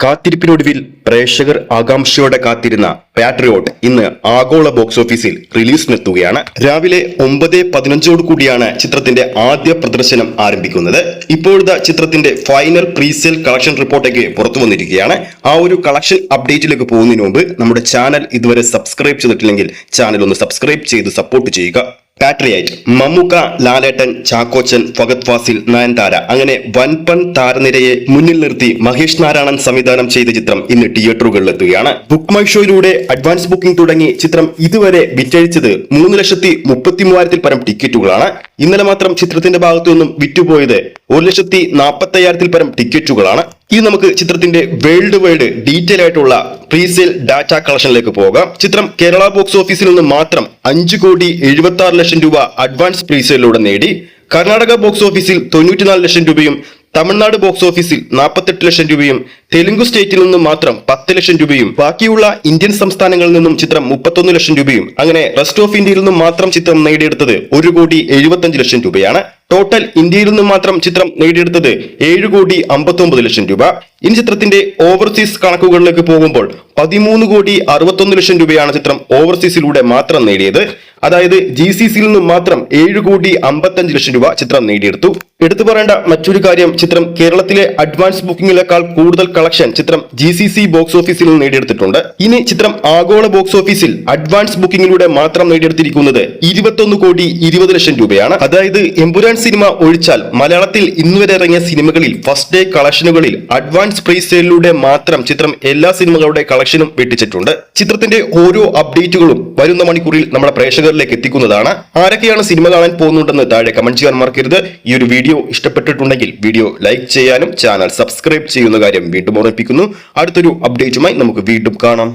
കാത്തിരിപ്പിനൊടുവിൽ പ്രേക്ഷകർ ആകാംക്ഷയോടെ കാത്തിരുന്ന പാട്രിയോട്ട് ഇന്ന് ആഗോള ബോക്സ് ഓഫീസിൽ റിലീസിനെത്തുകയാണ്. രാവിലെ 9:15 കൂടിയാണ് ചിത്രത്തിന്റെ ആദ്യ പ്രദർശനം ആരംഭിക്കുന്നത്. ഇപ്പോഴത്തെ ചിത്രത്തിന്റെ ഫൈനൽ പ്രീസെയിൽ കളക്ഷൻ റിപ്പോർട്ടൊക്കെ പുറത്തു വന്നിരിക്കുകയാണ്. ആ ഒരു കളക്ഷൻ അപ്ഡേറ്റിലേക്ക് പോകുന്നതിന് മുമ്പ് നമ്മുടെ ചാനൽ ഇതുവരെ സബ്സ്ക്രൈബ് ചെയ്തിട്ടില്ലെങ്കിൽ ചാനൽ ഒന്ന് സബ്സ്ക്രൈബ് ചെയ്ത് സപ്പോർട്ട് ചെയ്യുക. പാട്രിയറ്റ് മമ്മൂക്ക, ലാലേട്ടൻ, ചാക്കോച്ചൻ, ഫഹദ് ഫാസിൽ, നയൻതാര അങ്ങനെ വൻപൻ താരനിരയെ മുന്നിൽ നിർത്തി മഹേഷ് നാരായണൻ സംവിധാനം ചെയ്ത ചിത്രം ഇന്ന് തിയേറ്ററുകളിലെത്തുകയാണ്. ബുക്ക് മൈ ഷോയിലൂടെ അഡ്വാൻസ് ബുക്കിംഗ് തുടങ്ങി ചിത്രം ഇതുവരെ വിറ്റഴിച്ചത് 3,33,000 പരം ടിക്കറ്റുകളാണ്. ഇന്നലെ മാത്രം ചിത്രത്തിന്റെ ഭാഗത്തു നിന്നും വിറ്റുപോയത് 1,40,000 പരം ടിക്കറ്റുകളാണ്. ഇനി നമുക്ക് ചിത്രത്തിന്റെ വേൾഡ് വൈഡ് ഡീറ്റെയിൽ ആയിട്ടുള്ള പ്രീസെയിൽ ഡാറ്റ കളക്ഷനിലേക്ക് പോകാം. ചിത്രം കേരള ബോക്സ് ഓഫീസിൽ നിന്ന് മാത്രം 5,76,00,000 രൂപ അഡ്വാൻസ് പ്രീസെയിലൂടെ നേടി. കർണാടക ബോക്സ് ഓഫീസിൽ 94 ലക്ഷം രൂപയും തമിഴ്നാട് ബോക്സ് ഓഫീസിൽ 48 ലക്ഷം രൂപയും തെലുങ്കു സ്റ്റേറ്റിൽ നിന്നും മാത്രം 10 ലക്ഷം രൂപയും ബാക്കിയുള്ള ഇന്ത്യൻ സംസ്ഥാനങ്ങളിൽ നിന്നും ചിത്രം 31 ലക്ഷം രൂപയും അങ്ങനെ റെസ്റ്റ് ഓഫ് ഇന്ത്യയിൽ നിന്നും മാത്രം ചിത്രം നേടിയെടുത്തത് 1,75 ലക്ഷം രൂപയാണ്. ടോട്ടൽ ഇന്ത്യയിൽ നിന്നും മാത്രം ചിത്രം നേടിയെടുത്തത് 7,59 രൂപ. ഇനി ചിത്രത്തിന്റെ ഓവർസീസ് കണക്കുകളിലേക്ക് പോകുമ്പോൾ 13,61 ലക്ഷം രൂപയാണ് ചിത്രം ഓവർസീസിലൂടെ മാത്രം നേടിയത്. അതായത് GCCയിൽ നിന്നും മാത്രം 7,55 ലക്ഷം രൂപ ചിത്രം നേടിയെടുത്തു. എടുത്തു പറയേണ്ട മറ്റൊരു കാര്യം, ചിത്രം കേരളത്തിലെ അഡ്വാൻസ് ബുക്കിംഗിനേക്കാൾ കൂടുതൽ കളക്ഷൻ ചിത്രം GCC ബോക്സ് ഓഫീസിൽ നിന്ന് നേടിയെടുത്തിട്ടുണ്ട്. ഇനി ചിത്രം ആഗോള ബോക്സ് ഓഫീസിൽ അഡ്വാൻസ് ബുക്കിംഗിലൂടെ മാത്രം നേടിയെടുത്തിരിക്കുന്നത് 21,20 ലക്ഷം രൂപയാണ്. അതായത് എമ്പുരാൻ സിനിമ ഒഴിച്ചാൽ മലയാളത്തിൽ ഇന്നുവരെ ഇറങ്ങിയ സിനിമകളിൽ ഫസ്റ്റ് ഡേ കളക്ഷനുകളിൽ അഡ്വാൻസ് പ്രീസെയിലൂടെ മാത്രം ചിത്രം എല്ലാ സിനിമകളുടെ കളക്ഷനും വെട്ടിച്ചിട്ടുണ്ട്. ചിത്രത്തിന്റെ ഓരോ അപ്ഡേറ്റുകളും വരുന്ന മണിക്കൂറിൽ നമ്മുടെ പ്രേക്ഷകരിലേക്ക് എത്തിക്കുന്നതാണ്. ആരൊക്കെയാണ് സിനിമ കാണാൻ പോകുന്നുണ്ടെന്ന് താഴെ കമന്റ് ചെയ്യാൻ മറക്കരുത്. ഈ ഒരു വീഡിയോ ഇഷ്ടപ്പെട്ടിട്ടുണ്ടെങ്കിൽ വീഡിയോ ലൈക്ക് ചെയ്യാനും ചാനൽ സബ്സ്ക്രൈബ് ചെയ്യുന്ന കാര്യം വീണ്ടും ഓർമ്മിപ്പിക്കുന്നു. അടുത്തൊരു അപ്ഡേറ്റുമായി നമുക്ക് വീണ്ടും കാണാം.